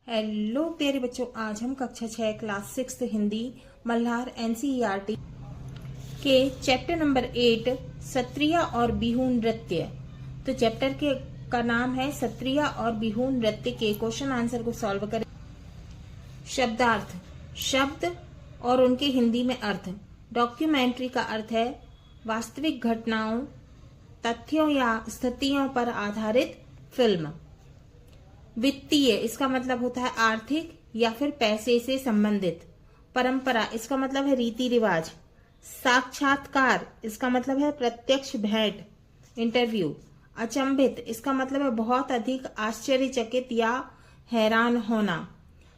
Hello प्यारे बच्चों, आज हम कक्षा 6 क्लास 6 हिंदी मल्हार एनसीईआरटी के चैप्टर नंबर 8 सत्रिया और बिहू नृत्य। तो चैप्टर का नाम है सत्रिया और बिहू नृत्य के क्वेश्चन आंसर को सॉल्व करें। शब्दार्थ, शब्द और उनके हिंदी में अर्थ। डॉक्यूमेंट्री का अर्थ है वास्तविक घटनाओं, तथ्यों या स्थितियों पर आधारित फिल्म। वित्तीय, इसका मतलब होता है आर्थिक या फिर पैसे से संबंधित। परंपरा, इसका मतलब है रीति रिवाज। साक्षात्कार, इसका मतलब है प्रत्यक्ष भेंट, इंटरव्यू। अचंभित, इसका मतलब है बहुत अधिक आश्चर्यचकित या हैरान होना।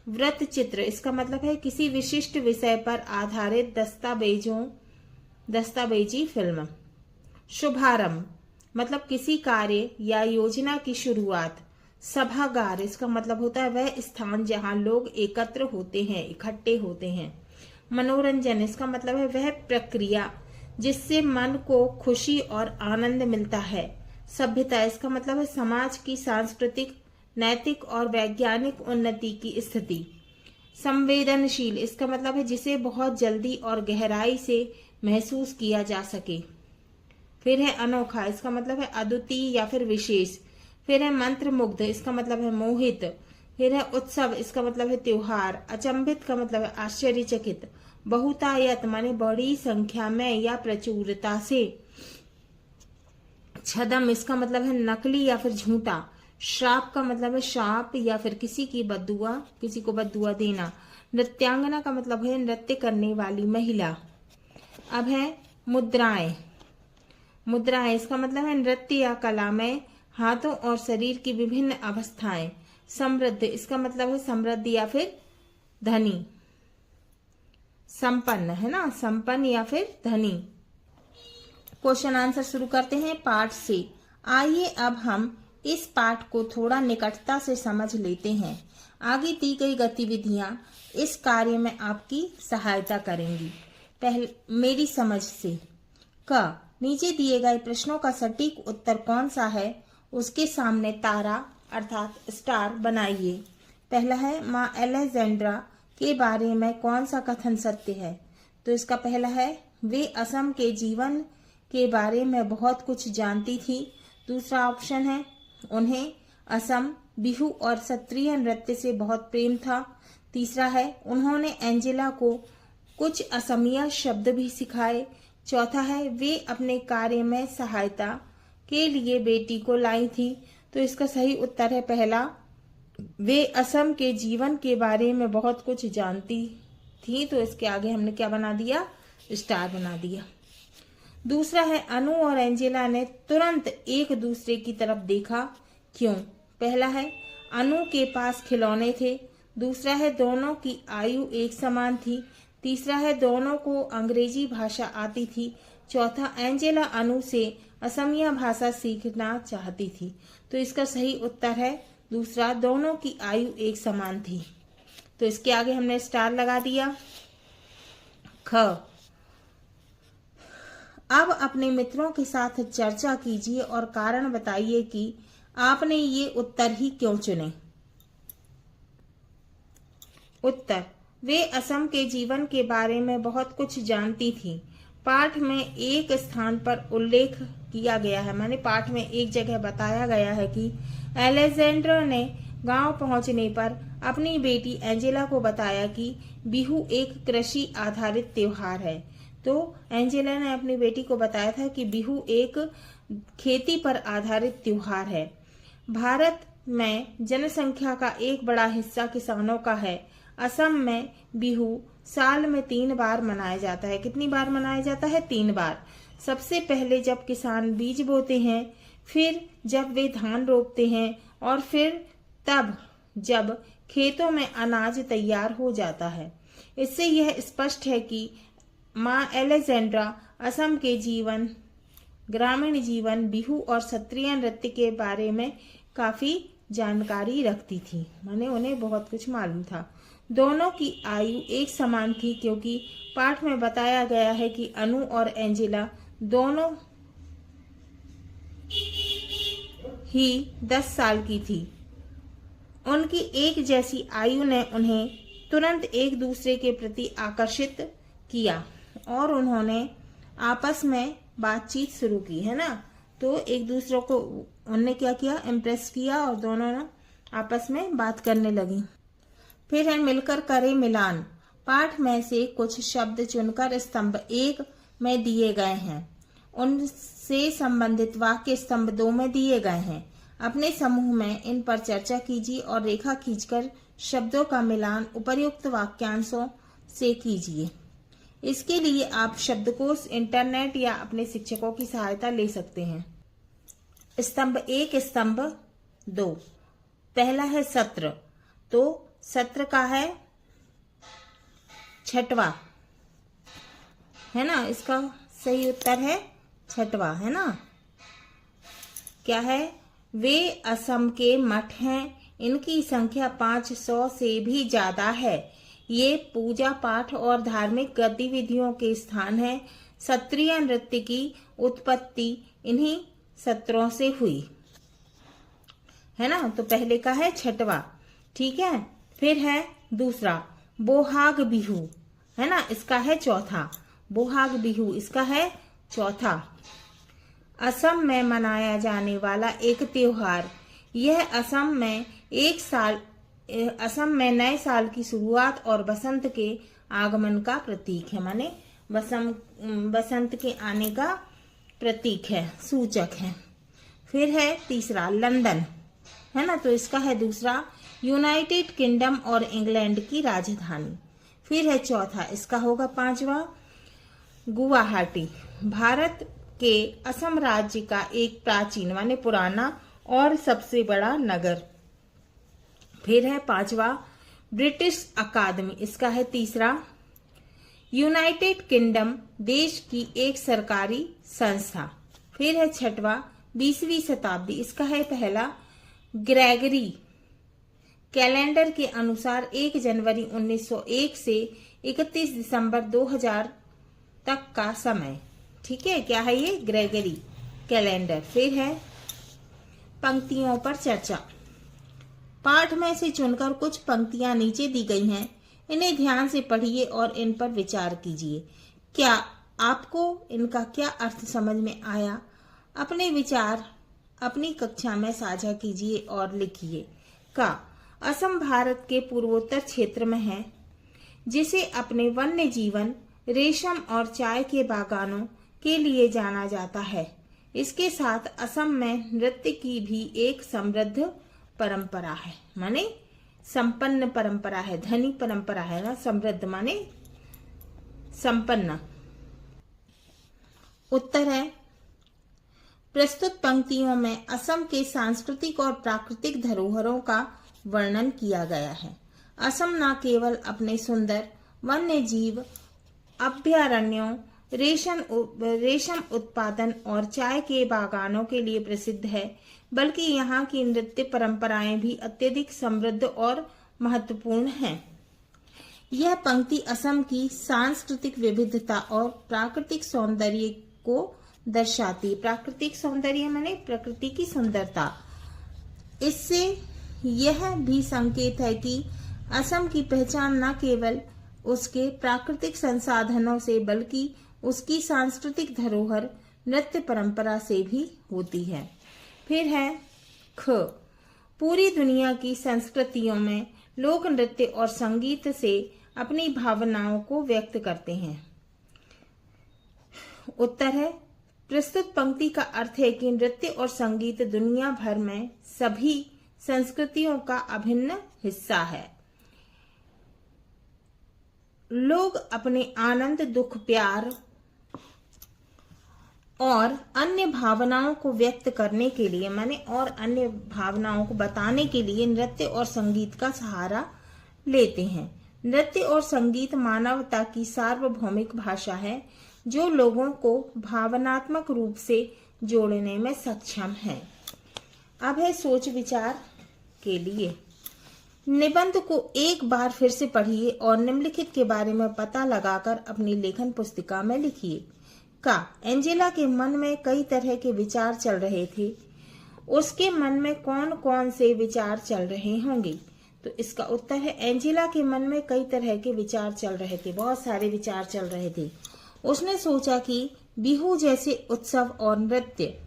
वृत्त चित्र, इसका मतलब है किसी विशिष्ट विषय पर आधारित दस्तावेजी फिल्म। शुभारंभ, मतलब किसी कार्य या योजना की शुरुआत। सभागार, इसका मतलब होता है वह स्थान जहां लोग एकत्र होते हैं, इकट्ठे होते हैं। मनोरंजन, इसका मतलब है वह प्रक्रिया जिससे मन को खुशी और आनंद मिलता है। सभ्यता, इसका मतलब है समाज की सांस्कृतिक, नैतिक और वैज्ञानिक उन्नति की स्थिति। संवेदनशील, इसका मतलब है जिसे बहुत जल्दी और गहराई से महसूस किया जा सके। फिर है अनोखा, इसका मतलब है अद्वितीय या फिर विशेष। फिर है मंत्रमुग्ध, इसका मतलब है मोहित। फिर है उत्सव, इसका मतलब है त्योहार। अचंभित का मतलब है आश्चर्यचकित। बहुतायत माने बड़ी संख्या में या प्रचुरता से। छदम, इसका मतलब है नकली या फिर झूठा। श्राप का मतलब है शाप या फिर किसी को बद्दुआ देना। नृत्यांगना का मतलब है नृत्य करने वाली महिला। अब है मुद्राएं। मुद्राएं, इसका मतलब है नृत्य या कला में हाथों और शरीर की विभिन्न अवस्थाएं। समृद्ध, इसका मतलब है समृद्धि या फिर धनी। संपन्न है ना, संपन्न या फिर धनी। क्वेश्चन आंसर शुरू करते हैं पाठ से। आइए अब हम इस पाठ को थोड़ा निकटता से समझ लेते हैं। आगे दी गई गतिविधियां इस कार्य में आपकी सहायता करेंगी। पहले मेरी समझ से। क, नीचे दिए गए प्रश्नों का सटीक उत्तर कौन सा है, उसके सामने तारा अर्थात स्टार बनाइए। पहला है माँ एलेक्जेंड्रा के बारे में कौन सा कथन सत्य है। तो इसका पहला है वे असम के जीवन के बारे में बहुत कुछ जानती थी। दूसरा ऑप्शन है उन्हें असम, बिहू और सत्रिय नृत्य से बहुत प्रेम था। तीसरा है उन्होंने एंजेला को कुछ असमिया शब्द भी सिखाए। चौथा है वे अपने कार्य में सहायता के लिए बेटी को लाई थी। तो इसका सही उत्तर है पहला, वे असम के जीवन के बारे में बहुत कुछ जानती थी। तो इसके आगे हमने क्या बना दिया, स्टार बना दिया। दूसरा है अनु और एंजेला ने तुरंत एक दूसरे की तरफ देखा, क्यों। पहला है अनु के पास खिलौने थे। दूसरा है दोनों की आयु एक समान थी। तीसरा है दोनों को अंग्रेजी भाषा आती थी। चौथा एंजेला अनु से असमिया भाषा सीखना चाहती थी। तो इसका सही उत्तर है दूसरा, दोनों की आयु एक समान थी। तो इसके आगे हमने स्टार लगा दिया। ख, अब अपने मित्रों के साथ चर्चा कीजिए और कारण बताइए कि आपने ये उत्तर ही क्यों चुने। उत्तर, वे असम के जीवन के बारे में बहुत कुछ जानती थी। पाठ में एक स्थान पर उल्लेख किया गया है, माने पाठ में एक जगह बताया गया है कि एलेक्जेंडर ने गांव पहुंचने पर अपनी बेटी एंजेला को बताया कि बिहू एक कृषि आधारित त्योहार है। तो एंजेला ने अपनी बेटी को बताया था कि बिहू एक खेती पर आधारित त्योहार है। भारत में जनसंख्या का एक बड़ा हिस्सा किसानों का है। असम में बिहू साल में 3 बार मनाया जाता है। कितनी बार मनाया जाता है, 3 बार। सबसे पहले जब किसान बीज बोते हैं, फिर जब वे धान रोपते हैं और फिर तब जब खेतों में अनाज तैयार हो जाता है। इससे यह स्पष्ट है कि माँ एलेक्जेंड्रा असम के ग्रामीण जीवन, बिहू और सत्रिय नृत्य के बारे में काफी जानकारी रखती थी, माने उन्हें बहुत कुछ मालूम था। दोनों की आयु एक समान थी क्योंकि पाठ में बताया गया है कि अनु और एंजेला दोनों ही 10 साल की थी। उनकी एक जैसी आयु ने उन्हें तुरंत एक दूसरे के प्रति आकर्षित किया और उन्होंने आपस में बातचीत शुरू की, है ना। तो एक दूसरे को उन्होंने क्या किया, इम्प्रेस किया और दोनों ने आपस में बात करने लगी। फिर है मिलकर करे मिलान। पाठ में से कुछ शब्द चुनकर स्तंभ 1 में दिए गए हैं, उनसे संबंधित वाक्य स्तंभ 2 में दिए गए हैं। अपने समूह में इन पर चर्चा कीजिए और रेखा खींचकर शब्दों का मिलान उपर्युक्त वाक्यांशों से कीजिए। इसके लिए आप शब्दकोश, इंटरनेट या अपने शिक्षकों की सहायता ले सकते हैं। स्तंभ 1, स्तंभ 2। पहला है सत्र, तो सत्र का है 6वां, है ना। इसका सही उत्तर है 6वां, है ना। क्या है, वे असम के मठ हैं, इनकी संख्या 500 से भी ज्यादा है। ये पूजा पाठ और धार्मिक गतिविधियों के स्थान है। सत्रीय नृत्य की उत्पत्ति इन्हीं सत्रों से हुई, है ना। तो पहले का है 6वां, ठीक है। फिर है दूसरा बोहाग बिहू, है ना, इसका है 4था। बोहाग बिहू इसका है 4था। असम में मनाया जाने वाला एक त्योहार, यह असम में नए साल की शुरुआत और बसंत के आगमन का प्रतीक है, माने बसंत के आने का प्रतीक है, सूचक है। फिर है तीसरा लंदन, है ना, तो इसका है दूसरा, यूनाइटेड किंगडम और इंग्लैंड की राजधानी। फिर है चौथा, इसका होगा 5वां, गुवाहाटी, भारत के असम राज्य का एक प्राचीन माने पुराना और सबसे बड़ा नगर। फिर है 5वां, ब्रिटिश अकादमी, इसका है तीसरा, यूनाइटेड किंगडम देश की एक सरकारी संस्था। फिर है 6वां, 20वीं शताब्दी, इसका है पहला, ग्रेगरी कैलेंडर के अनुसार 1 जनवरी 1901 से 31 दिसंबर 2000 तक का समय, ठीक है। क्या है ये, ग्रेगरी कैलेंडर। फिर है पंक्तियों पर चर्चा। पाठ में से चुनकर कुछ पंक्तियां नीचे दी गई हैं, इन्हें ध्यान से पढ़िए और इन पर विचार कीजिए। क्या आपको इनका क्या अर्थ समझ में आया? अपने विचार अपनी कक्षा में साझा कीजिए और लिखिए। का असम भारत के पूर्वोत्तर क्षेत्र में है, जिसे अपने वन्य जीवन, रेशम और चाय के बागानों के लिए जाना जाता है। इसके साथ असम में नृत्य की भी एक समृद्ध परंपरा है, माने संपन्न परंपरा है, धनी परंपरा है ना, समृद्ध माने संपन्न। उत्तर है, प्रस्तुत पंक्तियों में असम के सांस्कृतिक और प्राकृतिक धरोहरों का वर्णन किया गया है। असम न केवल अपने सुंदर वन्य जीव अभयारण्यों, रेशम उत्पादन और चाय के बागानों के लिए प्रसिद्ध है, बल्कि यहाँ की नृत्य परंपराएं भी अत्यधिक समृद्ध और महत्वपूर्ण हैं। यह पंक्ति असम की सांस्कृतिक विविधता और प्राकृतिक सौंदर्य को दर्शाती। प्राकृतिक सौंदर्य माने प्रकृति की सुंदरता। इससे यह भी संकेत है कि असम की पहचान न केवल उसके प्राकृतिक संसाधनों से बल्कि उसकी सांस्कृतिक धरोहर, नृत्य परंपरा से भी होती है। फिर है ख, पूरी दुनिया की संस्कृतियों में लोक नृत्य और संगीत से अपनी भावनाओं को व्यक्त करते हैं। उत्तर है, प्रस्तुत पंक्ति का अर्थ है कि नृत्य और संगीत दुनिया भर में सभी संस्कृतियों का अभिन्न हिस्सा है। लोग अपने आनंद, दुख, प्यार और अन्य भावनाओं को व्यक्त करने के लिए माने और अन्य भावनाओं को बताने के लिए नृत्य और संगीत का सहारा लेते हैं। नृत्य और संगीत मानवता की सार्वभौमिक भाषा है, जो लोगों को भावनात्मक रूप से जोड़ने में सक्षम है। अब है सोच विचार के लिए। निबंध को एक बार फिर से पढ़िए और निम्नलिखित के बारे में पता लगाकर अपनी लेखन पुस्तिका में लिखिए। का एंजेला के मन में कई तरह के विचार चल रहे थे। उसके मन में कौन कौन से विचार चल रहे होंगे? तो इसका उत्तर है एंजेला के मन में कई तरह के विचार चल रहे थे, बहुत सारे विचार चल रहे थे। उसने सोचा कि बिहू जैसे उत्सव और नृत्य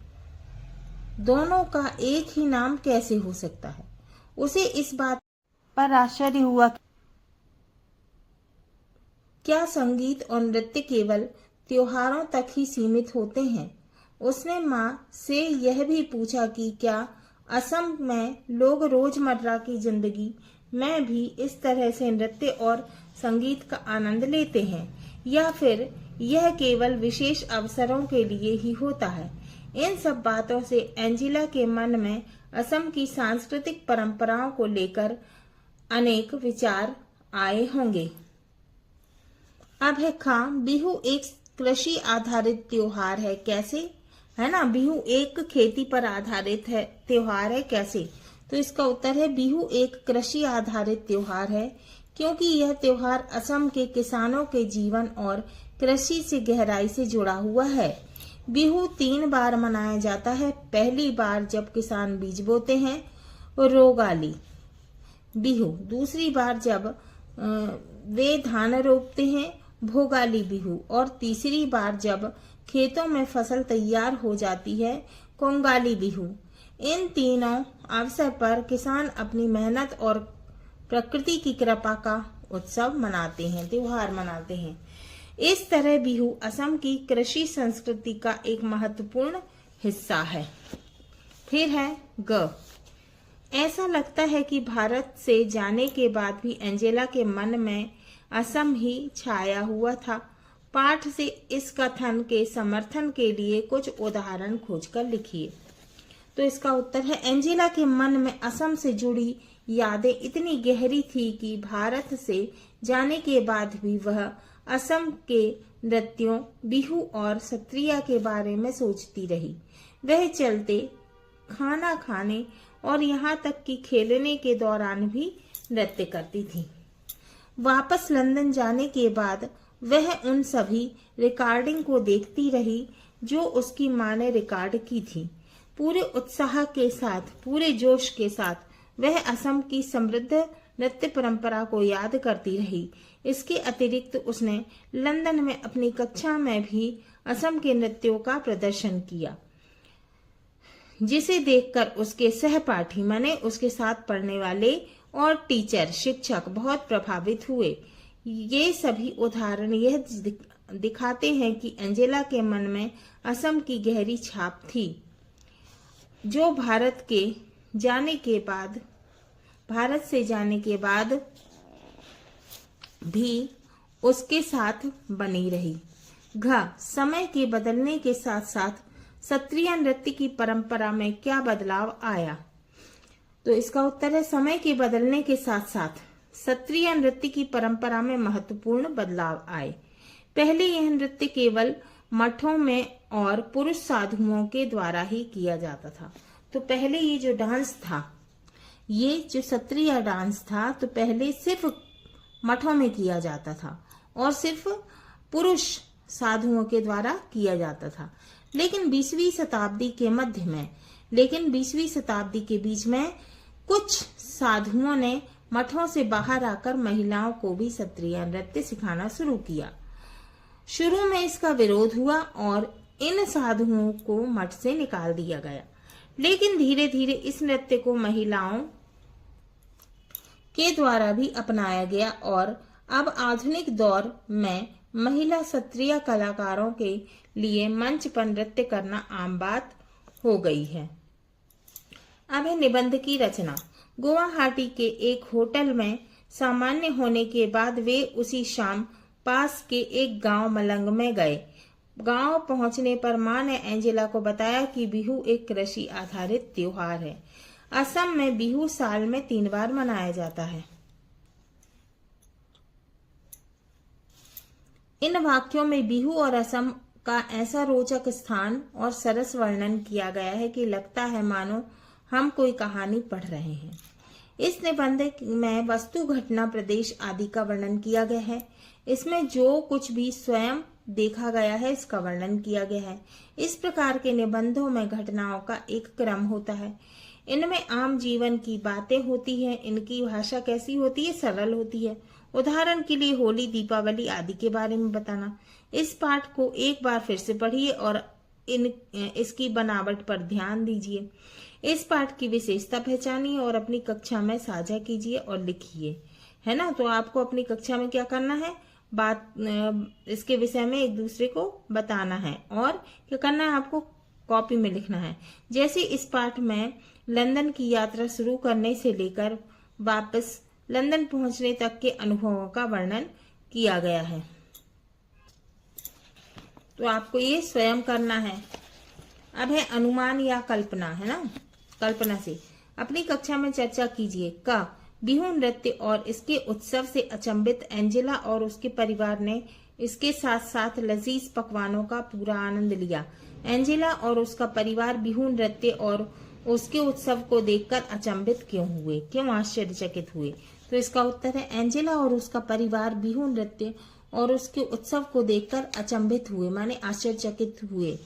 दोनों का एक ही नाम कैसे हो सकता है। उसे इस बात पर आश्चर्य हुआ, क्या संगीत और नृत्य केवल त्योहारों तक ही सीमित होते हैं? उसने माँ से यह भी पूछा कि क्या असम में लोग रोजमर्रा की जिंदगी में भी इस तरह से नृत्य और संगीत का आनंद लेते हैं, या फिर यह केवल विशेष अवसरों के लिए ही होता है। इन सब बातों से एंजेला के मन में असम की सांस्कृतिक परंपराओं को लेकर अनेक विचार आए होंगे। अब है खा, बिहू एक कृषि आधारित त्योहार है, कैसे? है ना, बिहू एक खेती पर आधारित है त्योहार है, कैसे? तो इसका उत्तर है बिहू एक कृषि आधारित त्योहार है, क्योंकि यह त्योहार असम के किसानों के जीवन और कृषि से गहराई से जुड़ा हुआ है। बिहू 3 बार मनाया जाता है। पहली बार जब किसान बीज बोते हैं, रोगाली बिहू। दूसरी बार जब वे धान रोपते हैं, भोगाली बिहू। और तीसरी बार जब खेतों में फसल तैयार हो जाती है, कोंगाली बिहू। इन तीनों अवसर पर किसान अपनी मेहनत और प्रकृति की कृपा का उत्सव मनाते हैं, त्योहार मनाते हैं। इस तरह बिहू असम की कृषि संस्कृति का एक महत्वपूर्ण हिस्सा है। फिर है ग। ऐसा लगता है कि भारत से जाने के बाद भी एंजेला के मन में असम ही छाया हुआ था। पाठ से इस कथन के समर्थन के लिए कुछ उदाहरण खोजकर लिखिए। तो इसका उत्तर है एंजेला के मन में असम से जुड़ी यादें इतनी गहरी थी कि भारत से जाने के बाद भी वह असम के नृत्यों, बिहू और सत्रिया के बारे में सोचती रही। वह चलते, खाना खाने और यहाँ तक कि खेलने के दौरान भी नृत्य करती थी। वापस लंदन जाने के बाद वह उन सभी रिकॉर्डिंग को देखती रही जो उसकी माँ ने रिकॉर्ड की थी। पूरे उत्साह के साथ, पूरे जोश के साथ वह असम की समृद्ध नृत्य परंपरा को याद करती रही। इसके अतिरिक्त उसने लंदन में अपनी कक्षा में भी असम के नृत्यों का प्रदर्शन किया, जिसे देखकर उसके सहपाठी माने उसके साथ पढ़ने वाले और टीचर, शिक्षक बहुत प्रभावित हुए। ये सभी उदाहरण यह दिखाते हैं कि एंजेला के मन में असम की गहरी छाप थी, जो भारत से जाने के बाद भी उसके साथ बनी रही। समय के बदलने के साथ साथ सत्रिया नृत्य की परंपरा में क्या बदलाव आया? तो इसका उत्तर है समय के बदलने के साथ साथ सत्रिया नृत्य की परंपरा में महत्वपूर्ण बदलाव आए। पहले यह नृत्य केवल मठों में और पुरुष साधुओं के द्वारा ही किया जाता था। तो पहले ये जो डांस था, ये जो सत्रिया डांस था, तो पहले सिर्फ मठों में किया जाता था और सिर्फ पुरुष साधुओं के द्वारा किया जाता था। लेकिन 20वीं शताब्दी के बीच में कुछ साधुओं ने मठों से बाहर आकर महिलाओं को भी सत्रिया नृत्य सिखाना शुरू किया। शुरू में इसका विरोध हुआ और इन साधुओं को मठ से निकाल दिया गया, लेकिन धीरे धीरे इस नृत्य को महिलाओं के द्वारा भी अपनाया गया और अब आधुनिक दौर में महिला सत्रिया कलाकारों के लिए मंच पर नृत्य करना आम बात हो गई है। अब है निबंध की रचना। गुवाहाटी के एक होटल में सामान्य होने के बाद वे उसी शाम पास के एक गांव मलंग में गए। गांव पहुंचने पर मां ने एंजेला को बताया कि बिहू एक कृषि आधारित त्योहार है। असम में बिहू साल में 3 बार मनाया जाता है। इन वाक्यों में बिहू और असम का ऐसा रोचक स्थान और सरस वर्णन किया गया है कि लगता है मानो हम कोई कहानी पढ़ रहे हैं। इस निबंध में वस्तु, घटना, प्रदेश आदि का वर्णन किया गया है। इसमें जो कुछ भी स्वयं देखा गया है, इसका वर्णन किया गया है। इस प्रकार के निबंधों में घटनाओं का एक क्रम होता है। इनमें आम जीवन की बातें होती है। इनकी भाषा कैसी होती है? सरल होती है। उदाहरण के लिए होली, दीपावली आदि के बारे में बताना। इस पाठ को एक बार फिर से पढ़िए और इसकी बनावट पर ध्यान दीजिए। इस पाठ की विशेषता पहचानिए और अपनी कक्षा में साझा कीजिए और लिखिए, है ना। तो आपको अपनी कक्षा में क्या करना है, बात इसके विषय में एक दूसरे को बताना है और क्या करना है, आपको कॉपी में लिखना है। जैसे इस पाठ में लंदन की यात्रा शुरू करने से लेकर वापस लंदन पहुंचने तक के अनुभवों का वर्णन किया गया है। तो आपको ये स्वयं करना है। अब है अनुमान या कल्पना, है ना। कल्पना से अपनी कक्षा में चर्चा कीजिए। का बिहू नृत्य और इसके उत्सव से अचंभित एंजेला और उसके परिवार ने इसके साथ साथ लजीज पकवानों का पूरा आनंद लिया। एंजेला और उसका परिवार बिहू नृत्य और उसके उत्सव को देखकर अचंभित क्यों हुए, क्यों आश्चर्यचकित हुए? तो इसका उत्तर है एंजेला और उसका परिवार बिहू नृत्य और उसके उत्सव को देखकर अचंभित हुए, माने आश्चर्यचकित हुए,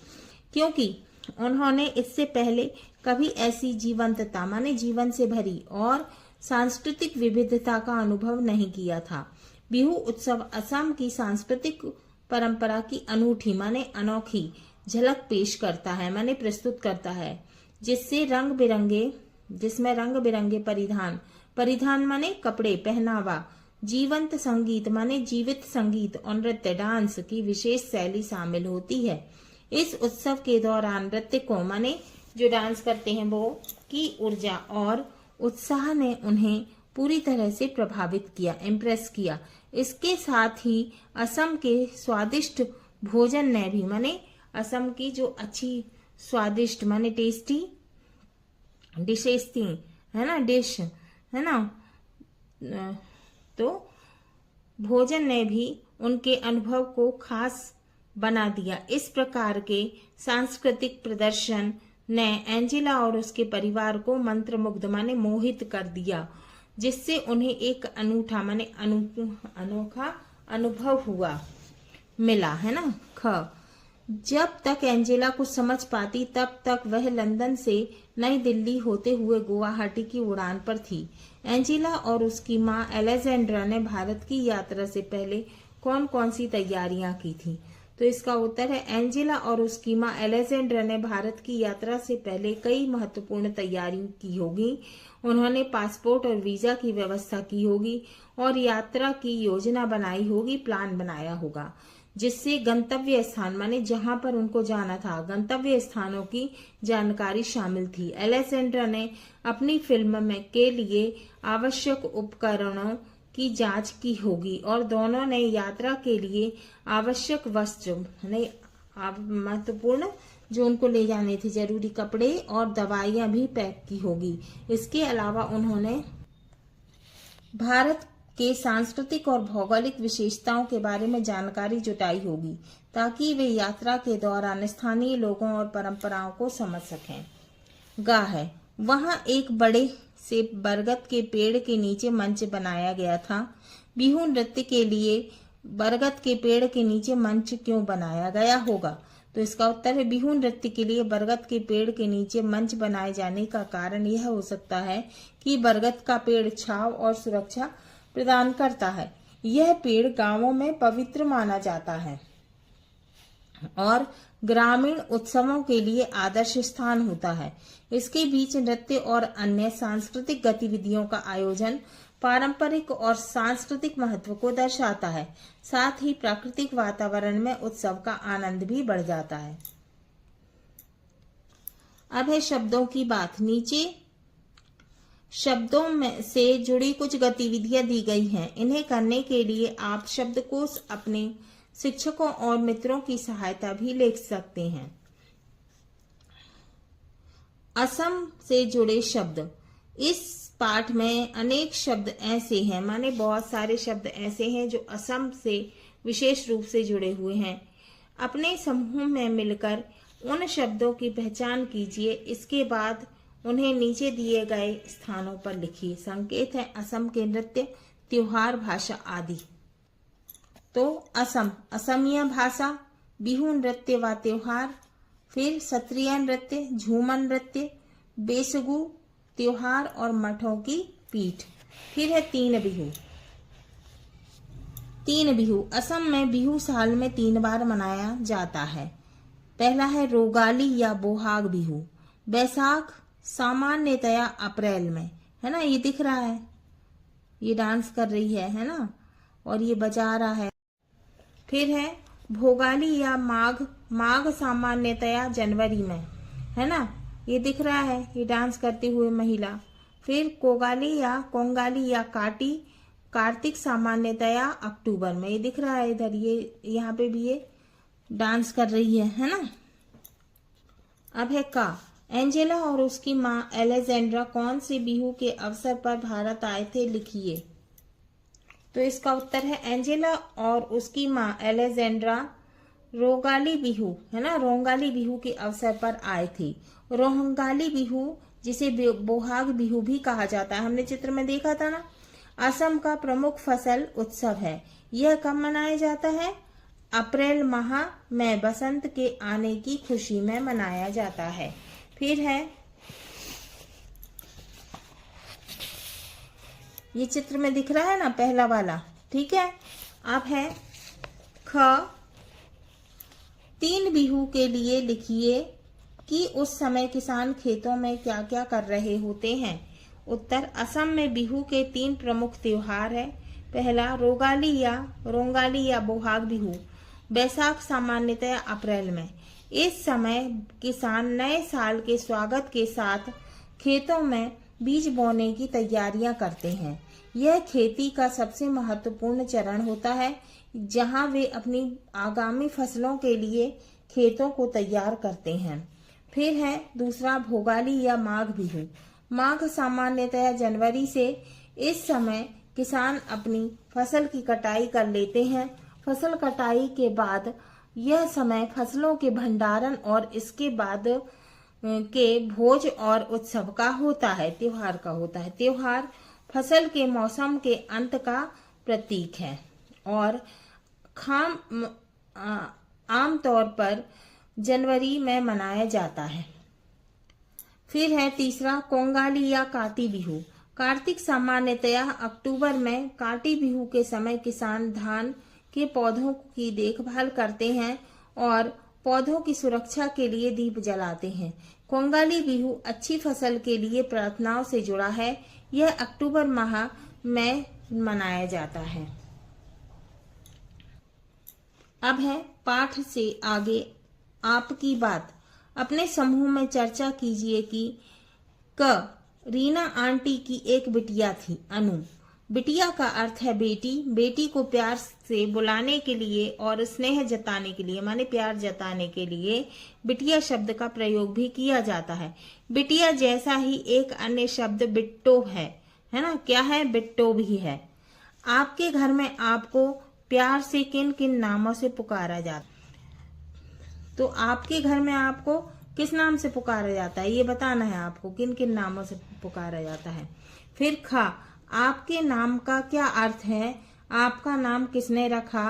क्योंकि उन्होंने इससे पहले कभी ऐसी जीवंतता माने जीवन से भरी और सांस्कृतिक विविधता का अनुभव नहीं किया था। बिहू उत्सव असम की सांस्कृतिक परंपरा की अनूठी माने अनोखी झलक पेश करता है, माने प्रस्तुत करता है, जिसमें रंग बिरंगे परिधान माने कपड़े, पहनावा, जीवंत संगीत माने जीवित संगीत और नृत्य डांस की विशेष शैली शामिल होती है। इस उत्सव के दौरान नृत्यकों माने जो डांस करते हैं वो की ऊर्जा और उत्साह ने उन्हें पूरी तरह से प्रभावित किया, इम्प्रेस किया। इसके साथ ही असम के स्वादिष्ट भोजन ने भी माने असम की जो अच्छी स्वादिष्ट माने टेस्टी डिशेस थी, है ना, डिश, है ना, तो भोजन ने भी उनके अनुभव को खास बना दिया। इस प्रकार के सांस्कृतिक प्रदर्शन ने एंजेला और उसके परिवार को मंत्रमुग्ध माने मोहित कर दिया, जिससे उन्हें एक अनूठा माने अनोखा अनुभव मिला, है ना। जब तक एंजेला कुछ समझ पाती तब तक वह लंदन से नई दिल्ली होते हुए गुवाहाटी की उड़ान पर थी। एंजेला और उसकी माँ एलेक्जेंड्रा ने भारत की यात्रा से पहले कौन कौन सी तैयारियां की थी? तो इसका उत्तर है एंजेला और उसकी माँ एलेक्जेंड्रा ने भारत की यात्रा से पहले कई महत्वपूर्ण तैयारी की होगी। उन्होंने पासपोर्ट और वीजा की व्यवस्था की होगी और यात्रा की योजना बनाई होगी, प्लान बनाया होगा, जिससे गंतव्य स्थान माने जहां पर उनको जाना था, गंतव्य स्थानों की जानकारी शामिल थी। एलेक्जेंड्रा ने अपनी फिल्म में के लिए आवश्यक उपकरणों की जांच की होगी और दोनों ने यात्रा के लिए आवश्यक वस्त्र महत्वपूर्ण जो उनको ले जाने थे जरूरी कपड़े और दवाइयां भी पैक की होगी। इसके अलावा उन्होंने भारत के सांस्कृतिक और भौगोलिक विशेषताओं के बारे में जानकारी जुटाई होगी ताकि वे यात्रा के दौरान स्थानीय लोगों और परंपराओं को समझ सकें। गा है वहां एक बड़े से बरगद के पेड़ के नीचे मंच बनाया गया था। बिहू नृत्य के लिए बरगद के पेड़ के नीचे मंच क्यों बनाया गया होगा? तो इसका उत्तर है बिहू नृत्य के लिए बरगद के पेड़ के नीचे मंच बनाए जाने का कारण यह हो सकता है कि बरगद का पेड़ छांव और सुरक्षा प्रदान करता है। यह पेड़ गांवों में पवित्र माना जाता है और ग्रामीण उत्सवों के लिए आदर्श स्थान होता है। इसके बीच नृत्य और अन्य सांस्कृतिक गतिविधियों का आयोजन पारंपरिक और सांस्कृतिक महत्व को दर्शाता है। साथ ही प्राकृतिक वातावरण में उत्सव का आनंद भी बढ़ जाता है। अब है शब्दों की बात। नीचे शब्दों में से जुड़ी कुछ गतिविधियां दी गई हैं। इन्हें करने के लिए आप शब्दकोश अपने शिक्षकों और मित्रों की सहायता भी ले सकते हैं। असम से जुड़े शब्द। इस पाठ में अनेक शब्द ऐसे हैं, माने बहुत सारे शब्द ऐसे हैं जो असम से विशेष रूप से जुड़े हुए हैं। अपने समूह में मिलकर उन शब्दों की पहचान कीजिए। इसके बाद उन्हें नीचे दिए गए स्थानों पर लिखिए। संकेत है असम के नृत्य, त्योहार, भाषा आदि। तो असम, असमिया भाषा, बिहू नृत्य व त्योहार, फिर सत्रिया नृत्य, झूमर नृत्य, बेसगु त्योहार और मठों की पीठ। फिर है तीन बिहू। तीन बिहू, असम में बिहू साल में 3 बार मनाया जाता है। पहला है रोगाली या बोहाग बिहू, बैसाख सामान्यतया अप्रैल में, है ना, ये दिख रहा है, ये डांस कर रही है ना, और ये बजा रहा है। फिर है भोगाली या माघ, माघ सामान्यतया जनवरी में, है ना, ये दिख रहा है, ये डांस करती हुई महिला। फिर कोगाली या कोंगाली या काटी, कार्तिक सामान्यतया अक्टूबर में, ये दिख रहा है इधर, ये यहाँ पे भी ये डांस कर रही है ना। अब है का, एंजेला और उसकी माँ एलेजेंड्रा कौन से बिहू के अवसर पर भारत आए थे, लिखिए। तो इसका उत्तर है एंजेला और उसकी माँ एलेजेंड्रा रोगाली बिहू, है ना, रोंगाली बिहू के अवसर पर आए थे। रोहंगाली बिहू, जिसे बोहाग बिहू भी कहा जाता है, हमने चित्र में देखा था ना। असम का प्रमुख फसल उत्सव है। यह कब मनाया जाता है? अप्रैल माह में बसंत के आने की खुशी में मनाया जाता है। फिर है, ये चित्र में दिख रहा है ना, पहला वाला, ठीक है। अब है ख, तीन बिहू के लिए लिखिए कि उस समय किसान खेतों में क्या क्या कर रहे होते हैं। उत्तर, असम में बिहू के 3 प्रमुख त्योहार है। पहला रोंगाली या बोहाग बिहू, बैसाख सामान्यतः अप्रैल में। इस समय किसान नए साल के स्वागत के साथ खेतों में बीज बोने की तैयारियां करते हैं। यह खेती का सबसे महत्वपूर्ण चरण होता है, जहां वे अपनी आगामी फसलों के लिए खेतों को तैयार करते हैं। फिर है दूसरा, भोगाली या माघ बिहू। माघ सामान्यतः जनवरी से। इस समय किसान अपनी फसल की कटाई कर लेते हैं। फसल कटाई के बाद यह समय फसलों के भंडारण और इसके बाद के भोज और उत्सव का होता है, त्योहार का होता है। त्योहार फसल के मौसम के अंत का प्रतीक है और आमतौर पर जनवरी में मनाया जाता है। फिर है तीसरा, कोंगाली या काटी बिहू। कार्तिक सामान्यतः अक्टूबर में। काटी बिहू के समय किसान धान के पौधों की देखभाल करते हैं और पौधों की सुरक्षा के लिए दीप जलाते हैं। कोंगाली बिहू अच्छी फसल के लिए प्रार्थनाओं से जुड़ा है। यह अक्टूबर माह में मनाया जाता है। अब है पाठ से आगे आपकी बात। अपने समूह में चर्चा कीजिए कि रीना आंटी की एक बिटिया थी, अनु। बिटिया का अर्थ है बेटी। बेटी को प्यार से बुलाने के लिए और स्नेह जताने के लिए, माने प्यार जताने के लिए, बिटिया शब्द का प्रयोग भी किया जाता है। बिटिया जैसा ही एक अन्य शब्द बिट्टो है ना, क्या है? बिट्टो भी है। आपके घर में आपको प्यार से किन किन नामों से पुकारा जाता है? तो आपके घर में आपको किस नाम से पुकारा जाता है, ये बताना है आपको, किन किन नामों से पुकारा जाता है। फिर खा, आपके नाम का क्या अर्थ है? आपका नाम किसने रखा,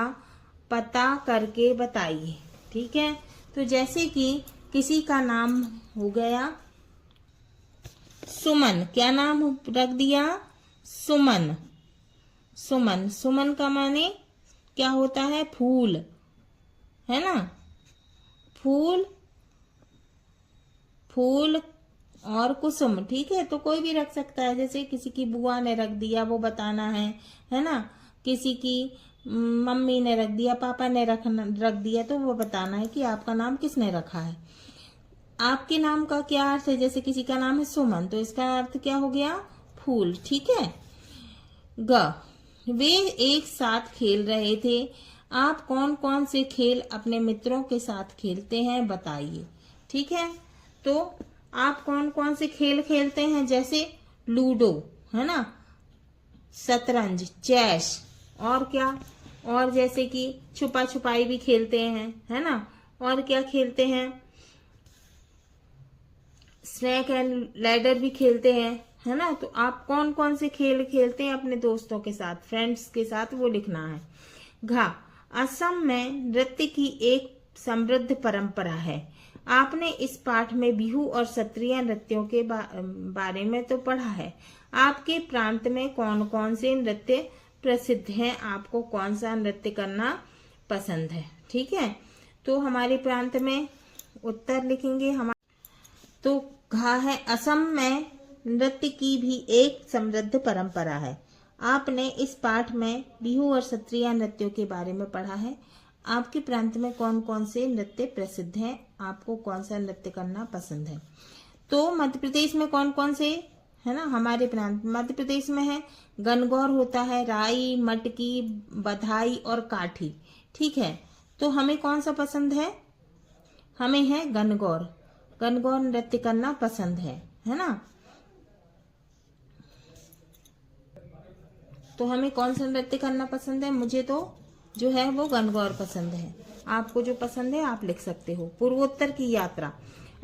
पता करके बताइए। ठीक है, तो जैसे कि किसी का नाम हो गया सुमन, क्या नाम रख दिया? सुमन। सुमन, सुमन का माने क्या होता है? फूल, है ना, फूल, फूल और कुसुम। ठीक है, तो कोई भी रख सकता है, जैसे किसी की बुआ ने रख दिया, वो बताना है ना। किसी की मम्मी ने रख दिया, पापा ने रख दिया, तो वो बताना है कि आपका नाम किसने रखा है। आपके नाम का क्या अर्थ है? जैसे किसी का नाम है सुमन, तो इसका अर्थ क्या हो गया? फूल। ठीक है। ग, वे एक साथ खेल रहे थे। आप कौन कौन से खेल अपने मित्रों के साथ खेलते हैं, बताइए। ठीक है, तो आप कौन कौन से खेल खेलते हैं? जैसे लूडो, है ना, शतरंज, चेस, और क्या? और जैसे कि छुपा छुपाई भी खेलते हैं, है ना। और क्या खेलते हैं? स्नेक एंड लैडर भी खेलते हैं, है ना। तो आप कौन कौन से खेल खेलते हैं अपने दोस्तों के साथ, फ्रेंड्स के साथ, वो लिखना है। घा, असम में नृत्य की एक समृद्ध परंपरा है। आपने इस पाठ में बिहू और सत्रीय नृत्यों के बारे में तो पढ़ा है। आपके प्रांत में कौन कौन से नृत्य प्रसिद्ध हैं? आपको कौन सा नृत्य करना पसंद है? ठीक है, तो हमारे प्रांत में उत्तर लिखेंगे। तो घा है, असम में नृत्य की भी एक समृद्ध परंपरा है। आपने इस पाठ में बिहू और सत्रीय नृत्यों के बारे में पढ़ा है। आपके प्रांत में कौन कौन से नृत्य प्रसिद्ध हैं? आपको कौन सा नृत्य करना पसंद है? तो मध्य प्रदेश में कौन कौन से है ना? हमारे प्रांत मध्य प्रदेश में है, गणगौर होता है, राई, मटकी, बधाई और काठी। ठीक है, तो हमें कौन सा पसंद है? हमें है गणगौर। गणगौर नृत्य करना पसंद है ना? तो हमें कौन सा नृत्य करना पसंद है? मुझे तो जो है वो गणगौर पसंद है। आपको जो पसंद है आप लिख सकते हो। पूर्वोत्तर की यात्रा।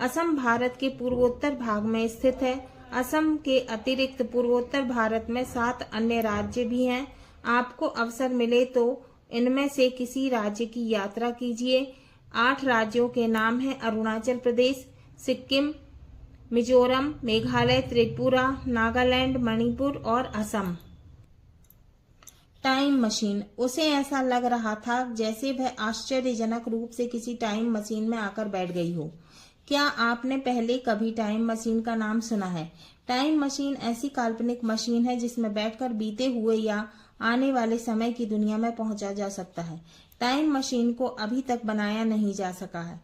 असम भारत के पूर्वोत्तर भाग में स्थित है। असम के अतिरिक्त पूर्वोत्तर भारत में 7 अन्य राज्य भी हैं। आपको अवसर मिले तो इनमें से किसी राज्य की यात्रा कीजिए। 8 राज्यों के नाम हैं: अरुणाचल प्रदेश, सिक्किम, मिजोरम, मेघालय, त्रिपुरा, नागालैंड, मणिपुर और असम। Time machine. उसे ऐसा लग रहा था जैसे वह आश्चर्यजनक रूप से किसी टाइम मशीन में आकर बैठ गई हो। क्या आपने पहले कभी टाइम मशीन का नाम सुना है? टाइम मशीन ऐसी काल्पनिक मशीन है जिसमें बैठकर बीते हुए या आने वाले समय की दुनिया में पहुंचा जा सकता है। टाइम मशीन को अभी तक बनाया नहीं जा सका है,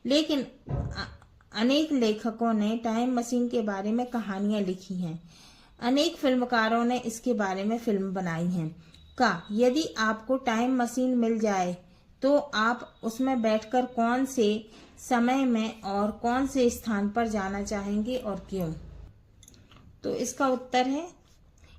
लेकिन अनेक लेखकों ने टाइम मशीन के बारे में कहानियां लिखी हैं। अनेक फिल्मकारों ने इसके बारे में फिल्म बनाई हैं। यदि आपको टाइम मशीन मिल जाए तो आप उसमें बैठकर कौन से समय में और कौन से स्थान पर जाना चाहेंगे और क्यों? तो इसका उत्तर है,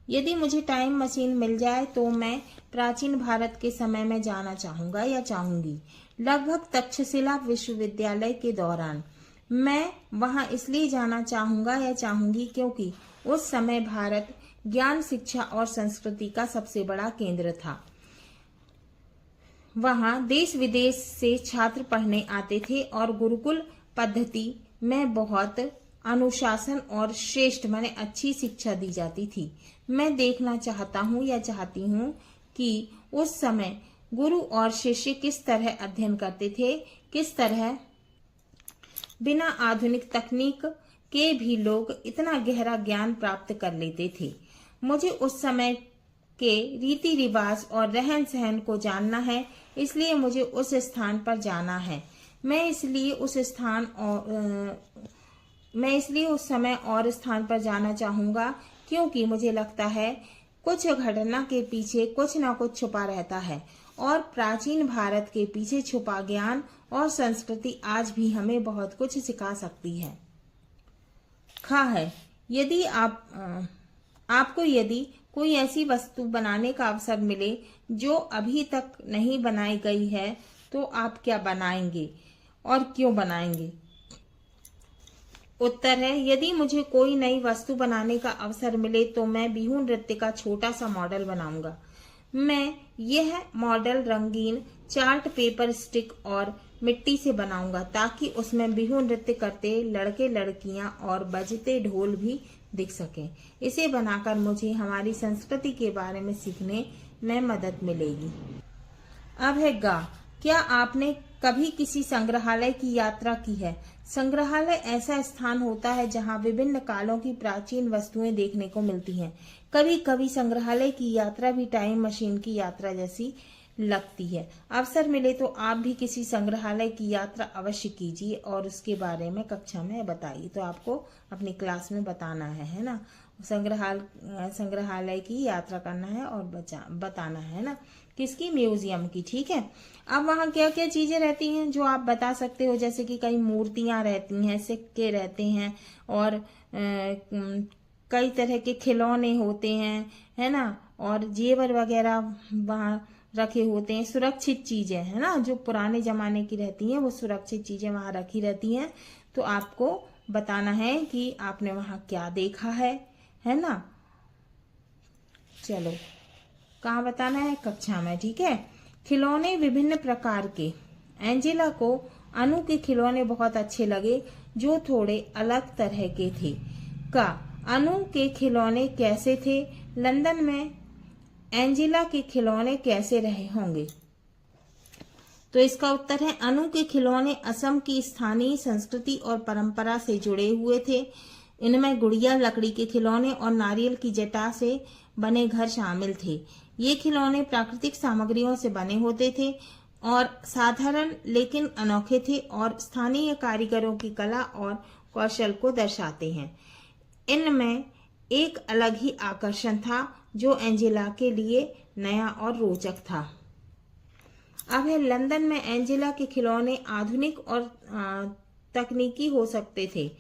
यदि मुझे टाइम मशीन मिल जाए तो मैं प्राचीन भारत के समय में जाना चाहूंगा या चाहूंगी। लगभग तक्षशिला विश्वविद्यालय के दौरान। मैं वहां इसलिए जाना चाहूंगा या चाहूंगी क्योंकि उस समय भारत ज्ञान, शिक्षा और संस्कृति का सबसे बड़ा केंद्र था। वहां देश विदेश से छात्र पढ़ने आते थे और गुरुकुल पद्धति में बहुत अनुशासन और श्रेष्ठ माने अच्छी शिक्षा दी जाती थी। मैं देखना चाहता हूँ या चाहती हूँ कि उस समय गुरु और शिष्य किस तरह अध्ययन करते थे, किस तरह बिना आधुनिक तकनीक के भी लोग इतना गहरा ज्ञान प्राप्त कर लेते थे। मुझे उस समय के रीति रिवाज और रहन सहन को जानना है, इसलिए मुझे उस स्थान पर जाना है। मैं इसलिए उस समय और स्थान पर जाना चाहूंगा क्योंकि मुझे लगता है कुछ घटना के पीछे कुछ न कुछ छुपा रहता है और प्राचीन भारत के पीछे छुपा ज्ञान और संस्कृति आज भी हमें बहुत कुछ सिखा सकती है। है, यदि आपको यदि कोई ऐसी वस्तु बनाने का अवसर मिले जो अभी तक नहीं बनाई गई है तो आप क्या बनाएंगे और क्यों बनाएंगे? उत्तर है, यदि मुझे कोई नई वस्तु बनाने का अवसर मिले तो मैं बिहू नृत्य का छोटा सा मॉडल बनाऊंगा। मैं यह मॉडल रंगीन चार्ट पेपर, स्टिक और मिट्टी से बनाऊंगा ताकि उसमें बिहू नृत्य करते लड़के लड़कियां और बजते ढोल भी दिख सकें। इसे बनाकर मुझे हमारी संस्कृति के बारे में सीखने में मदद मिलेगी। अब है गा। क्या आपने कभी किसी संग्रहालय की यात्रा की है? संग्रहालय ऐसा स्थान होता है जहां विभिन्न कालों की प्राचीन वस्तुएं देखने को मिलती हैं। कभी कभी संग्रहालय की यात्रा भी टाइम मशीन की यात्रा जैसी लगती है। अवसर मिले तो आप भी किसी संग्रहालय की यात्रा अवश्य कीजिए और उसके बारे में कक्षा में बताइए। तो आपको अपनी क्लास में बताना है ना? संग्रहालय की यात्रा करना है और बताना है ना? किसकी? म्यूजियम की। ठीक है, अब वहाँ क्या क्या चीजें रहती हैं जो आप बता सकते हो? जैसे कि कई मूर्तियां रहती हैं, सिक्के रहते हैं और कई तरह के खिलौने होते हैं, है ना? और जेवर वगैरह वहाँ रखे होते हैं। सुरक्षित चीजें है ना, जो पुराने जमाने की रहती हैं वो सुरक्षित चीजें वहां रखी रहती हैं। तो आपको बताना है कि आपने वहां क्या देखा है ना? चलो, कहाँ बताना है? कक्षा में। ठीक है, खिलौने विभिन्न प्रकार के। एंजेला को अनु के खिलौने बहुत अच्छे लगे जो थोड़े अलग तरह के थे। का अनु के खिलौने कैसे थे? लंदन में एंजेला के खिलौने कैसे रहे होंगे? तो इसका उत्तर है अनु के खिलौने असम की स्थानीय संस्कृति और परंपरा से जुड़े हुए थे। इनमें गुड़िया, लकड़ी के खिलौने और नारियल की जटा से बने घर शामिल थे। ये खिलौने प्राकृतिक सामग्रियों से बने होते थे और साधारण लेकिन अनोखे थे और स्थानीय कारीगरों की कला और कौशल को दर्शाते हैं। इनमें एक अलग ही आकर्षण था जो एंजेला के लिए नया और रोचक था। अब है लंदन में एंजेला के खिलौने आधुनिक और तकनीकी हो सकते थे,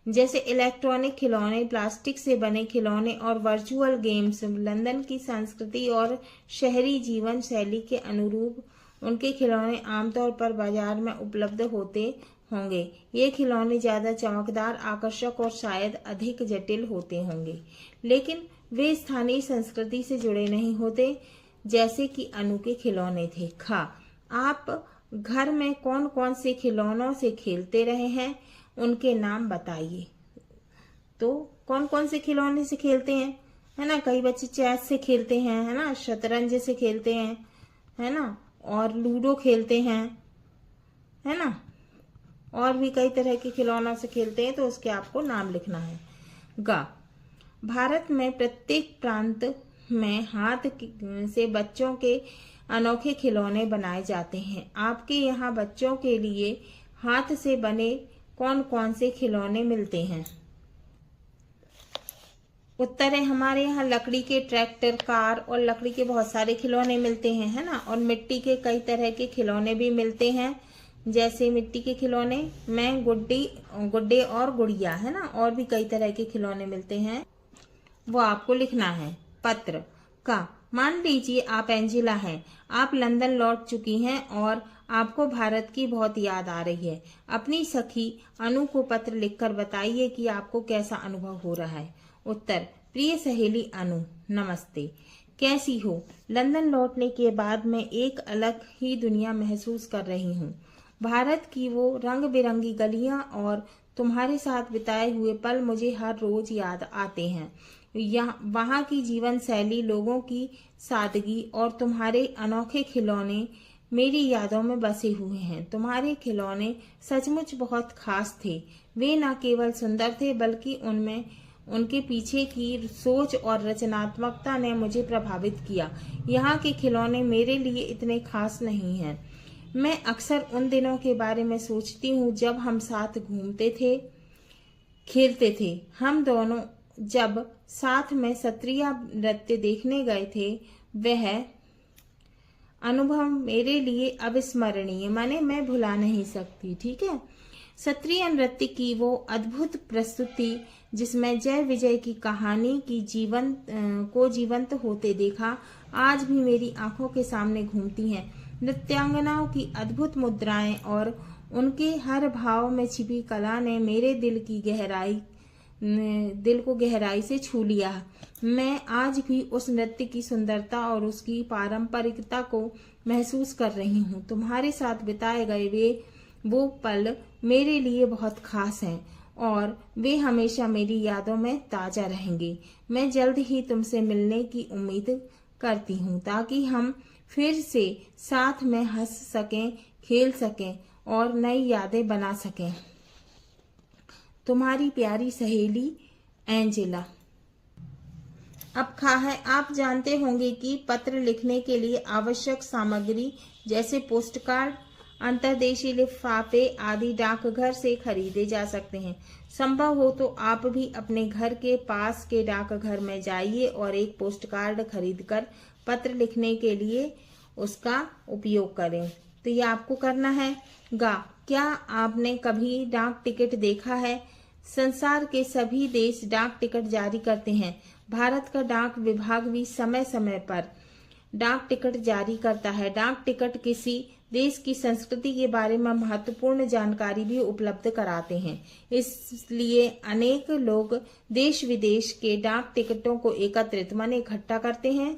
जैसे इलेक्ट्रॉनिक खिलौने, प्लास्टिक से बने खिलौने और वर्चुअल गेम्स। लंदन की संस्कृति और शहरी जीवन शैली के अनुरूप उनके खिलौने आमतौर पर बाजार में उपलब्ध होते होंगे। ये खिलौने ज्यादा चमकदार, आकर्षक और शायद अधिक जटिल होते होंगे, लेकिन वे स्थानीय संस्कृति से जुड़े नहीं होते जैसे कि अनु के खिलौने थे। आप घर में कौन कौन से खिलौनों से खेलते रहे हैं, उनके नाम बताइए। तो कौन कौन से खिलौने से खेलते हैं, है ना? कई बच्चे चेस से खेलते हैं, है ना, शतरंज से खेलते हैं, है ना, और लूडो खेलते हैं, है ना, और भी कई तरह के खिलौनों से खेलते हैं। तो उसके आपको नाम लिखना है। भारत में प्रत्येक प्रांत में हाथ से बच्चों के अनोखे खिलौने बनाए जाते हैं। आपके यहाँ बच्चों के लिए हाथ से बने कौन कौन से खिलौने मिलते हैं? उत्तर है हमारे यहाँ लकड़ी के ट्रैक्टर, कार और लकड़ी के बहुत सारे खिलौने मिलते हैं, है ना, और मिट्टी के कई तरह के खिलौने भी मिलते हैं, जैसे मिट्टी के खिलौने में गुड्डे और गुड़िया, है ना, और भी कई तरह के खिलौने मिलते हैं, वो आपको लिखना है। पत्र का मान लीजिए आप एंजेला हैं, आप लंदन लौट चुकी हैं और आपको भारत की बहुत याद आ रही है। अपनी सखी अनु को पत्र लिखकर बताइए कि आपको कैसा अनुभव हो रहा है। उत्तर, प्रिय सहेली अनु, नमस्ते, कैसी हो? लंदन लौटने के बाद मैं एक अलग ही दुनिया महसूस कर रही हूँ। भारत की वो रंग बिरंगी गलियां और तुम्हारे साथ बिताए हुए पल मुझे हर रोज याद आते हैं। वहाँ की जीवन शैली, लोगों की सादगी और तुम्हारे अनोखे खिलौने मेरी यादों में बसे हुए हैं। तुम्हारे खिलौने सचमुच बहुत खास थे। वे न केवल सुंदर थे बल्कि उनमें उनके पीछे की सोच और रचनात्मकता ने मुझे प्रभावित किया। यहाँ के खिलौने मेरे लिए इतने खास नहीं हैं। मैं अक्सर उन दिनों के बारे में सोचती हूँ जब हम साथ घूमते थे, खेलते थे। हम दोनों जब साथ में सत्रिय नृत्य देखने गए थे, वह अनुभव मेरे लिए अविस्मरणीय, माने मैं भुला नहीं सकती। ठीक है। सत्रिय नृत्य की वो अद्भुत प्रस्तुति जिसमें जय विजय की कहानी की जीवंत होते देखा, आज भी मेरी आंखों के सामने घूमती हैं। नृत्यांगनाओं की अद्भुत मुद्राएं और उनके हर भाव में छिपी कला ने मेरे दिल को गहराई से छू लिया। मैं आज भी उस नृत्य की सुंदरता और उसकी पारंपरिकता को महसूस कर रही हूँ। तुम्हारे साथ बिताए गए वो पल मेरे लिए बहुत खास हैं और वे हमेशा मेरी यादों में ताजा रहेंगे। मैं जल्द ही तुमसे मिलने की उम्मीद करती हूँ ताकि हम फिर से साथ में हंस सकें, खेल सकें और नई यादें बना सकें। तुम्हारी प्यारी सहेली एंजेला। अब है आप जानते होंगे कि पत्र लिखने के लिए आवश्यक सामग्री जैसे पोस्ट कार्ड, अंतर्देशीय लिफाफे आदि डाकघर से खरीदे जा सकते हैं। संभव हो तो आप भी अपने घर के पास के डाकघर में जाइए और एक पोस्ट कार्ड खरीदकर पत्र लिखने के लिए उसका उपयोग करें। तो ये आपको करना है। क्या आपने कभी डाक टिकट देखा है? संसार के सभी देश डाक टिकट जारी करते हैं। भारत का डाक विभाग भी समय समय पर डाक टिकट जारी करता है। डाक टिकट किसी देश की संस्कृति के बारे में महत्वपूर्ण जानकारी भी उपलब्ध कराते हैं। इसलिए अनेक लोग देश विदेश के डाक टिकटों को एकत्रित माने इकट्ठा करते हैं,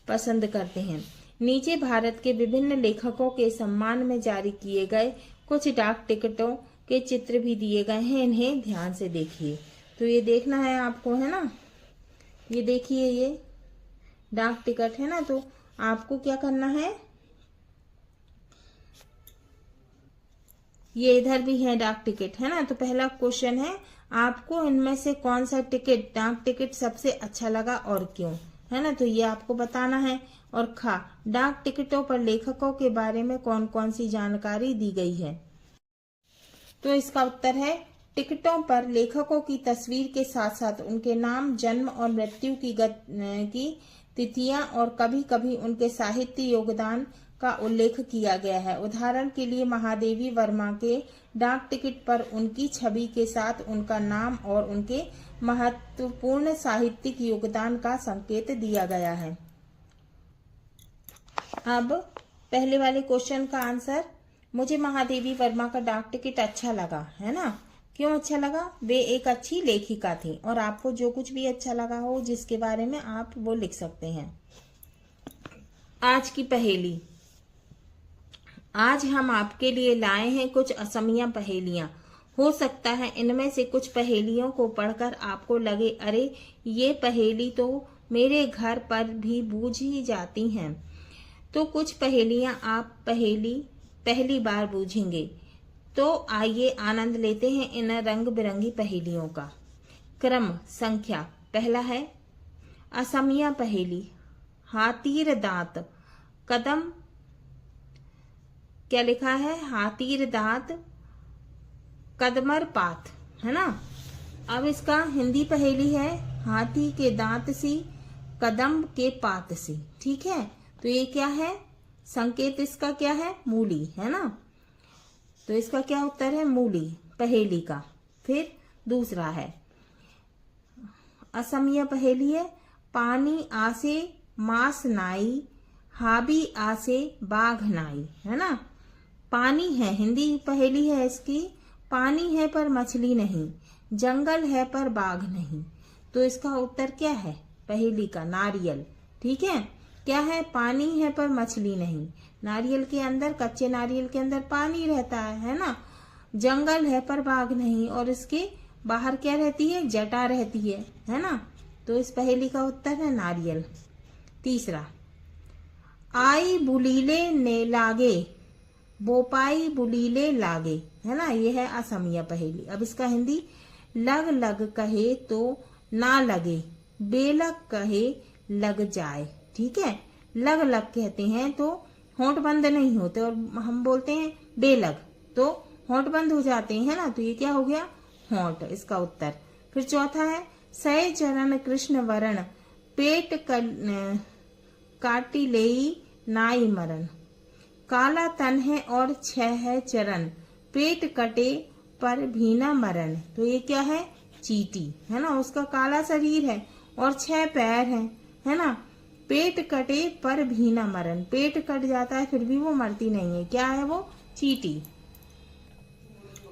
पसंद करते हैं। नीचे भारत के विभिन्न लेखकों के सम्मान में जारी किए गए कुछ डाक टिकटों के चित्र भी दिए गए हैं, इन्हें ध्यान से देखिए। तो ये देखना है आपको, है ना। ये देखिए, ये डाक टिकट है ना। तो आपको क्या करना है, ये इधर भी है डाक टिकट, है ना। तो पहला क्वेश्चन है, आपको इनमें से कौन सा टिकट, डाक टिकट सबसे अच्छा लगा और क्यों, है ना। तो ये आपको बताना है। और खा, डाक टिकटों पर लेखकों के बारे में कौन कौन सी जानकारी दी गई है। तो इसका उत्तर है, टिकटों पर लेखकों की तस्वीर के साथ साथ उनके नाम, जन्म और मृत्यु की तिथियां और कभी कभी उनके साहित्य योगदान का उल्लेख किया गया है। उदाहरण के लिए महादेवी वर्मा के डाक टिकट पर उनकी छवि के साथ उनका नाम और उनके महत्वपूर्ण साहित्यिक योगदान का संकेत दिया गया है। अब पहले वाले क्वेश्चन का आंसर, मुझे महादेवी वर्मा का डाक टिकट अच्छा लगा, है ना। क्यों अच्छा लगा, वे एक अच्छी लेखिका थी। और आपको जो कुछ भी अच्छा लगा हो जिसके बारे में आप वो लिख सकते हैं। आज की पहेली, आज हम आपके लिए लाए हैं कुछ असमिया पहेलियां। हो सकता है इनमें से कुछ पहेलियों को पढ़कर आपको लगे, अरे ये पहेली तो मेरे घर पर भी बूझी जाती हैं। तो कुछ पहेलियां आप पहली बार बूझेंगे। तो आइए आनंद लेते हैं इन रंग बिरंगी पहेलियों का। क्रम संख्या, पहला है असमिया पहेली, हाथीर दांत कदम, क्या लिखा है, हाथीर दांत कदमर पात, है ना। अब इसका हिंदी पहेली है, हाथी के दांत सी कदम के पात सी। ठीक है, तो ये क्या है, संकेत इसका क्या है, मूली, है ना। तो इसका क्या उत्तर है, मूली पहेली का। फिर दूसरा है असमिया पहेली है, पानी आसे मास नाई हाबी आसे बाघ नाई, है ना। पानी है, हिंदी पहेली है इसकी, पानी है पर मछली नहीं, जंगल है पर बाघ नहीं। तो इसका उत्तर क्या है पहेली का, नारियल। ठीक है, क्या है, पानी है पर मछली नहीं, नारियल के अंदर, कच्चे नारियल के अंदर पानी रहता है ना। जंगल है पर बाघ नहीं, और इसके बाहर क्या रहती है, जटा रहती है ना। तो इस पहेली का उत्तर है नारियल। तीसरा, आई बुलीले ने लागे बोपाई बुलीले लागे, है ना। ये है असमिया पहेली। अब इसका हिंदी, लग लग कहे तो ना लगे, बेलग कहे लग जाए। ठीक है, लग लग कहते हैं तो होंठ बंद नहीं होते, और हम बोलते हैं बेलग तो होंठ बंद हो जाते हैं ना। तो ये क्या हो गया, होंठ, इसका उत्तर। फिर चौथा है, सय चरण कृष्ण वरण पेट काटी लेई नाई मरण, काला तन है और 6 है चरण पेट कटे पर भी न मरण। तो ये क्या है, चींटी, है ना। उसका काला शरीर है और 6 पैर हैं, है ना। पेट कटे पर भी न मरण, पेट कट जाता है फिर भी वो मरती नहीं है, क्या है वो, चींटी।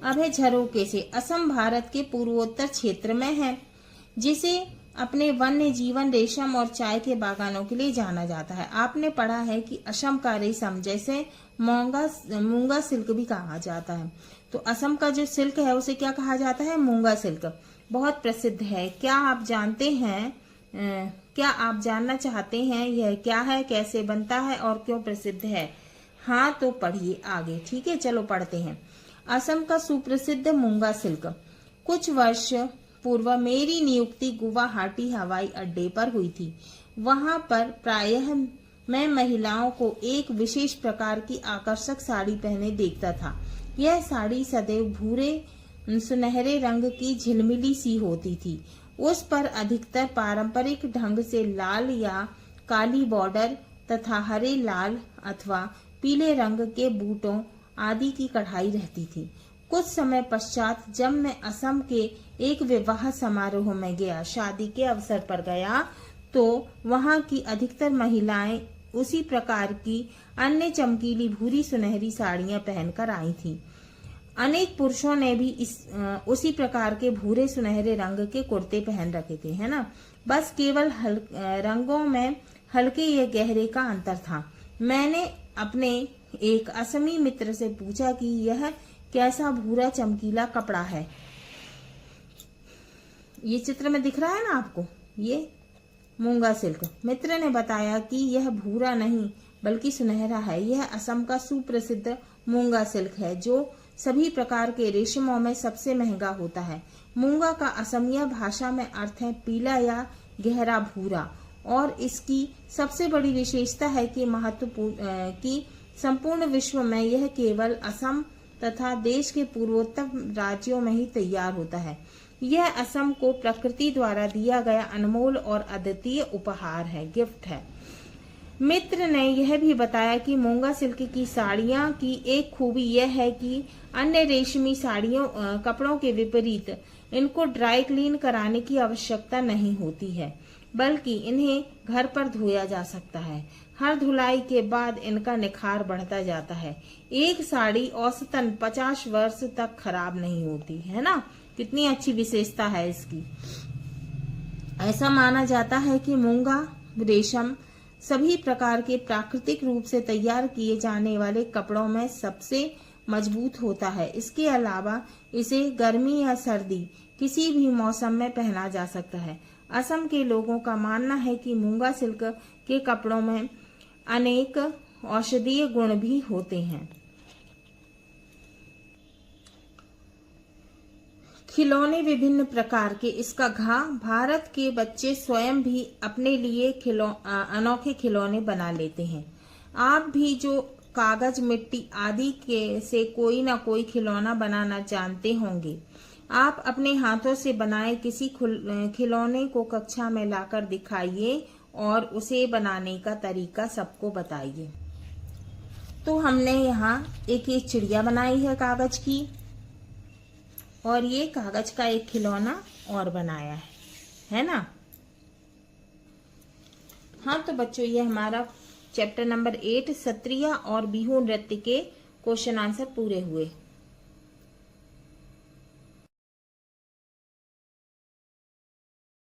अब है झरोके से, असम भारत के पूर्वोत्तर क्षेत्र में है, जिसे अपने वन्य जीवन, रेशम और चाय के बागानों के लिए जाना जाता है। आपने पढ़ा है कि असम का रेशम, जैसे मूंगा सिल्क भी कहा जाता है। तो असम का जो सिल्क है उसे क्या कहा जाता है, मूंगा सिल्क, बहुत प्रसिद्ध है। क्या आप जानते हैं, क्या आप जानना चाहते हैं यह क्या है, कैसे बनता है और क्यों प्रसिद्ध है। हाँ, तो पढ़िए आगे। ठीक है, चलो पढ़ते हैं। असम का सुप्रसिद्ध मूंगा सिल्क। कुछ वर्ष पूर्व मेरी नियुक्ति गुवाहाटी हवाई अड्डे पर हुई थी। वहां पर प्रायः मैं महिलाओं को एक विशेष प्रकार की आकर्षक साड़ी पहने देखता था। यह साड़ी सदैव भूरे सुनहरे रंग की झिलमिली सी होती थी। उस पर अधिकतर पारंपरिक ढंग से लाल या काली बॉर्डर तथा हरे, लाल अथवा पीले रंग के बूटों आदि की कढ़ाई रहती थी। कुछ समय पश्चात जब मैं असम के एक विवाह समारोह में गया, शादी के अवसर पर गया, तो वहां की अधिकतर महिलाएं उसी प्रकार की अन्य चमकीली भूरी सुनहरी साड़ियां पहनकर आई थीं। अनेक पुरुषों ने भी उसी प्रकार के भूरे सुनहरे रंग के कुर्ते पहन रखे थे, है ना। बस केवल रंगों में हल्के या गहरे का अंतर था। मैंने अपने एक असमी मित्र से पूछा कि यह कैसा भूरा चमकीला कपड़ा है। ये चित्र में दिख रहा है ना आपको, ये मूंगा सिल्क। मित्र ने बताया कि यह भूरा नहीं बल्कि सुनहरा है। यह असम का सुप्रसिद्ध मूंगा सिल्क है जो सभी प्रकार के रेशमों में सबसे महंगा होता है। मूंगा का असमिया भाषा में अर्थ है पीला या गहरा भूरा, और इसकी सबसे बड़ी विशेषता है कि संपूर्ण विश्व में यह केवल असम तथा देश के पूर्वोत्तर राज्यों में ही तैयार होता है। यह असम को प्रकृति द्वारा दिया गया अनमोल और अद्वितीय उपहार है, गिफ्ट है। मित्र ने यह भी बताया कि मूंगा सिल्क की साड़ियां की एक खूबी यह है कि अन्य रेशमी साड़ियों कपड़ों के विपरीत इनको ड्राई क्लीन कराने की आवश्यकता नहीं होती है, बल्कि इन्हें घर पर धोया जा सकता है। हर धुलाई के बाद इनका निखार बढ़ता जाता है। एक साड़ी औसतन 50 वर्ष तक खराब नहीं होती है ना। कितनी अच्छी विशेषता है इसकी। ऐसा माना जाता है कि मूंगा रेशम सभी प्रकार के प्राकृतिक रूप से तैयार किए जाने वाले कपड़ों में सबसे मजबूत होता है। इसके अलावा इसे गर्मी या सर्दी किसी भी मौसम में पहना जा सकता है। असम के लोगों का मानना है कि मूंगा सिल्क के कपड़ों में अनेक औषधीय गुण भी होते हैं। खिलौने विभिन्न प्रकार के। इसका घा भारत के बच्चे स्वयं भी अपने लिए अनोखे खिलौने बना लेते हैं। आप भी जो कागज, मिट्टी आदि के से कोई ना कोई खिलौना बनाना जानते होंगे। आप अपने हाथों से बनाए किसी खिलौने को कक्षा में लाकर दिखाइए और उसे बनाने का तरीका सबको बताइए। तो हमने यहाँ एक चिड़िया बनाई है कागज की, और ये कागज का एक खिलौना और बनाया है ना। हाँ तो बच्चों, ये हमारा चैप्टर नंबर 8 सत्रिया और बिहू नृत्य के क्वेश्चन आंसर पूरे हुए।